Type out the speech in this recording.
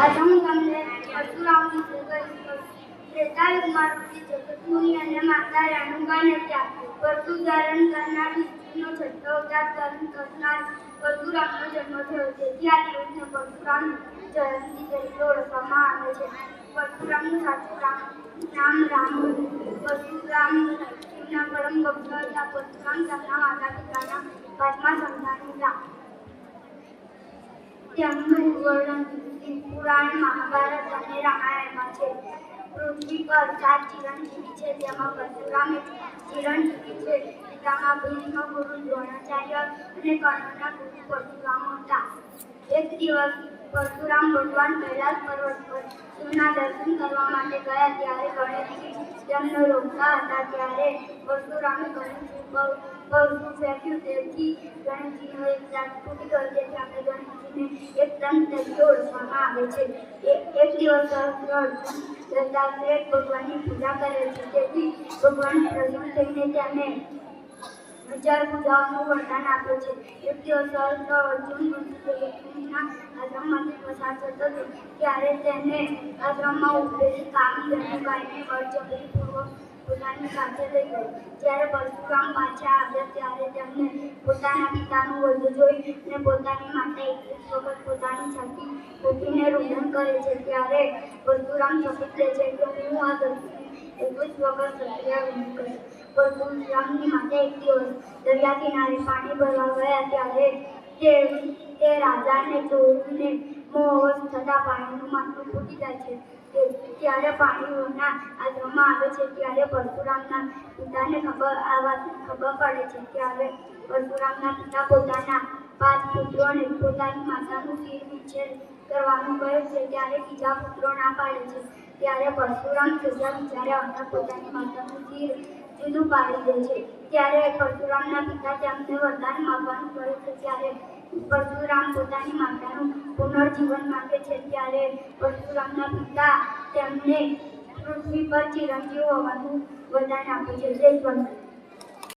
આજે હું તમને પરશુરામની ત્રેતાયુગમાં જગતમુનિ અને માતા રેણુકા ને ત્યાં પરશુ ધારણ કરનાર વિષ્ણુનો છઠ્ઠો અવતાર ધારણ કરનાર પરશુરામનો જન્મ થયો. તેથી આ દિવસને પરશુરામ જયંતિ તરીકે ઓળખવામાં આવે છે. પરશુરામનું સાચું નામ રામ હતું. પરશુરામ શિવના પરમ ભક્ત હતા. પરશુરામ તેમના માતા પિતાના 5મા સંતાન હતા. તેમનું વર્ણન પુરાણ, મહાભારત અને રામાયણમાં છે. પૃથ્વી પર 7 ચિરંજીવી છે, તેમાં પરશુરામ એક ચિરંજીવી છે. પિતામાં ભીષ્મ, ગુરુ દ્રોણાચાર્ય અને કર્ણના ગુરુ પરશુરામ હતા. એક દિવસ પરશુરામ ભગવાન કૈલાસ પર્વત પર શિવના દર્શન કરવા માટે ગયા, ત્યારે ગણેશજી તેમને રોકતા હતા. ત્યારે પરશુરામે ગણેશજી પર ફેંક્યું. તેથી ગણેશજીનો એક દાંત તૂટી ગયો. તેથી આપણે ગણેશજીને એક દંત તરીકે ઓળખવામાં આવે છે. એક દિવસ અર્જુન દત્તાત્રેય ભગવાનની પૂજા કરે છે. તેથી ભગવાન પ્રસન્ન થઈને તેમને 1000 પૂજાઓનું વરદાન આપે છે. એક દિવસ અર્જુન દેવકીના આશ્રમમાંથી પસાર થતો હતો, ત્યારે તેને આશ્રમમાં ઉભેલી કામની રેણુકાઈને બળજબરીપૂર્વક પોતાની સાથે લઈ ગઈ. જ્યારે પરશુરામ પાછા આવ્યા ત્યારે તેમને પોતાના પિતાનું વધ જોઈ અને પોતાની માતા 21 વખત પોતાની છાતી ફૂંકીને રુદન કરે છે. ત્યારે પરશુરામ શપથ લે છે કે હું આ ધરતીને 21 વખત સત્યાગ્રહ કરીશ. પરશુરામની માતા એક દિવસ દરિયા કિનારે પાણી ભરવા ગયા, ત્યારે તે રાજાને ચોરીને મોહવશ થતા પાણીનું માટલું ફૂટી જાય છે. ત્યારે પાણીઓના આશ્રમમાં આવે છે. ત્યારે પરશુરામના પિતાને આ વાતની ખબર પડે છે. ત્યારે પરશુરામના પિતા પોતાના 5 પુત્રોને પોતાની માતાનું શિર વિચ્છેદ કરવાનું કહે છે. ત્યારે બીજા પુત્રો ના પાડે છે. ત્યારે પરશુરામ વિચાર્યા વગર પોતાની માતાનું શિર જુદું પાડી દે છે. ત્યારે પરશુરામના પિતા તેમને વરદાન માંગવાનું કહે છે. ત્યારે પરશુરામ પોતાની માતાનું પુનર્જીવન માંગે છે. ત્યારે પરશુરામના પિતા તેમને પૃથ્વી પર ચિરંજીવ હોવાનું વરદાન આપે છે. જય વંદન.